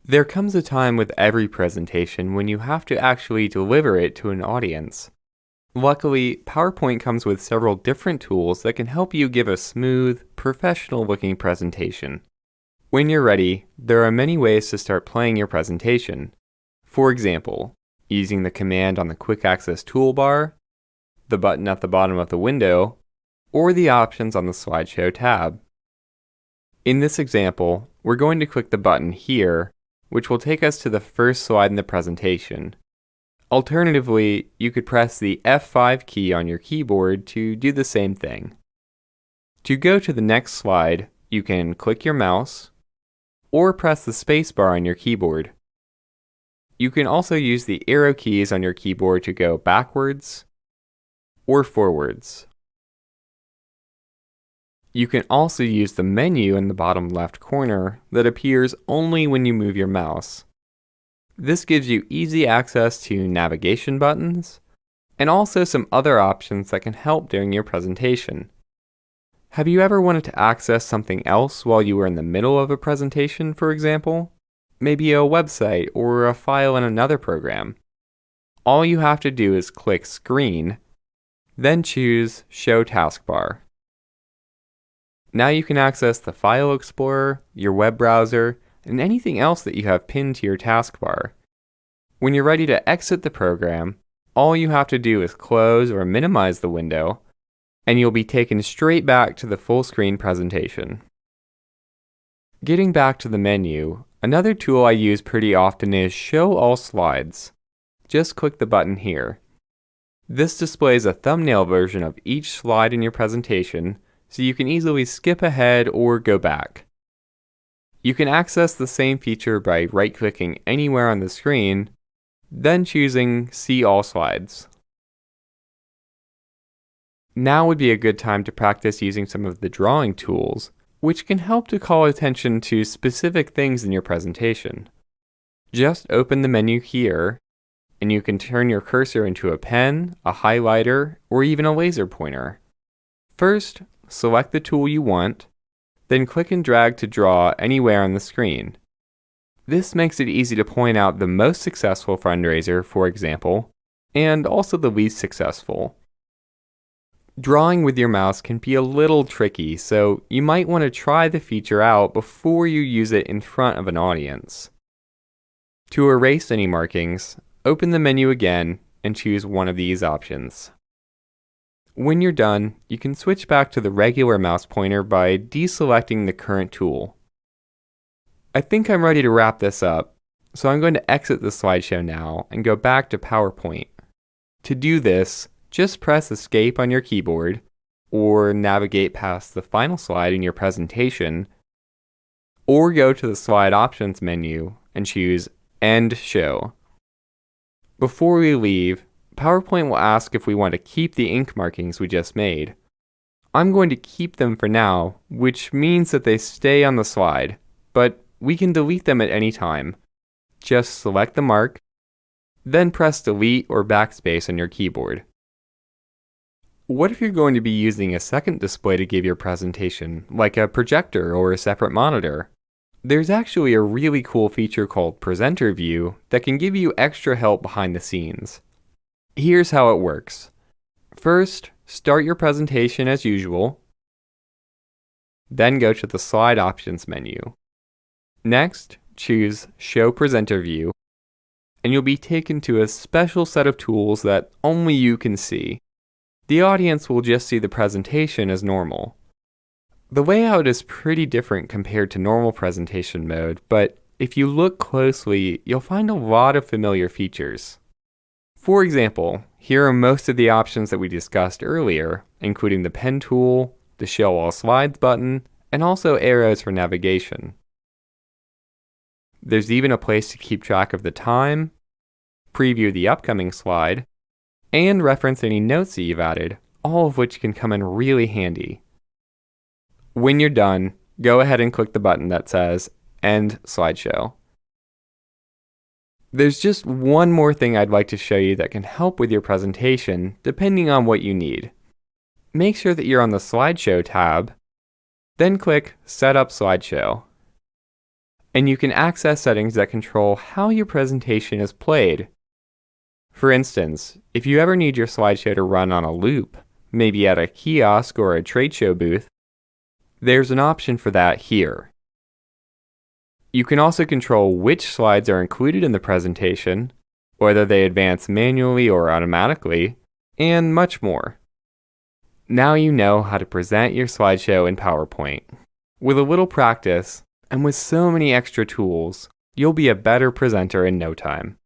There comes a time with every presentation when you have to actually deliver it to an audience. Luckily, PowerPoint comes with several different tools that can help you give a smooth, professional-looking presentation. When you're ready, there are many ways to start playing your presentation. For example, using the command on the Quick Access toolbar, the button at the bottom of the window, or the options on the Slideshow tab. In this example, we're going to click the button here, which will take us to the first slide in the presentation. Alternatively, you could press the F5 key on your keyboard to do the same thing. To go to the next slide, you can click your mouse or press the spacebar on your keyboard. You can also use the arrow keys on your keyboard to go backwards or forwards. You can also use the menu in the bottom left corner that appears only when you move your mouse. This gives you easy access to navigation buttons and also some other options that can help during your presentation. Have you ever wanted to access something else while you were in the middle of a presentation, for example? Maybe a website or a file in another program. All you have to do is click Screen, then choose Show Taskbar. Now you can access the File Explorer, your web browser, and anything else that you have pinned to your taskbar. When you're ready to exit the program, all you have to do is close or minimize the window, and you'll be taken straight back to the full screen presentation. Getting back to the menu, another tool I use pretty often is Show All Slides. Just click the button here. This displays a thumbnail version of each slide in your presentation, so you can easily skip ahead or go back. You can access the same feature by right-clicking anywhere on the screen, then choosing See All Slides. Now would be a good time to practice using some of the drawing tools, which can help to call attention to specific things in your presentation. Just open the menu here, and you can turn your cursor into a pen, a highlighter, or even a laser pointer. First, select the tool you want, then click and drag to draw anywhere on the screen. This makes it easy to point out the most successful fundraiser, for example, and also the least successful. Drawing with your mouse can be a little tricky, so you might want to try the feature out before you use it in front of an audience. To erase any markings, open the menu again and choose one of these options. When you're done, you can switch back to the regular mouse pointer by deselecting the current tool. I think I'm ready to wrap this up, so I'm going to exit the slideshow now and go back to PowerPoint. To do this, just press Escape on your keyboard, or navigate past the final slide in your presentation, or go to the Slide Options menu and choose End Show. Before we leave, PowerPoint will ask if we want to keep the ink markings we just made. I'm going to keep them for now, which means that they stay on the slide, but we can delete them at any time. Just select the mark, then press Delete or Backspace on your keyboard. What if you're going to be using a second display to give your presentation, like a projector or a separate monitor? There's actually a really cool feature called Presenter View that can give you extra help behind the scenes. Here's how it works. First, start your presentation as usual. Then go to the Slide Options menu. Next, choose Show Presenter View, and you'll be taken to a special set of tools that only you can see. The audience will just see the presentation as normal. The layout is pretty different compared to normal presentation mode, but if you look closely, you'll find a lot of familiar features. For example, here are most of the options that we discussed earlier, including the pen tool, the Show All Slides button, and also arrows for navigation. There's even a place to keep track of the time, preview the upcoming slide, and reference any notes that you've added, all of which can come in really handy. When you're done, go ahead and click the button that says End Slideshow. There's just one more thing I'd like to show you that can help with your presentation, depending on what you need. Make sure that you're on the Slideshow tab, then click Set Up Slideshow. And you can access settings that control how your presentation is played. For instance, if you ever need your slideshow to run on a loop, maybe at a kiosk or a trade show booth, there's an option for that here. You can also control which slides are included in the presentation, whether they advance manually or automatically, and much more. Now you know how to present your slideshow in PowerPoint. With a little practice, and with so many extra tools, you'll be a better presenter in no time.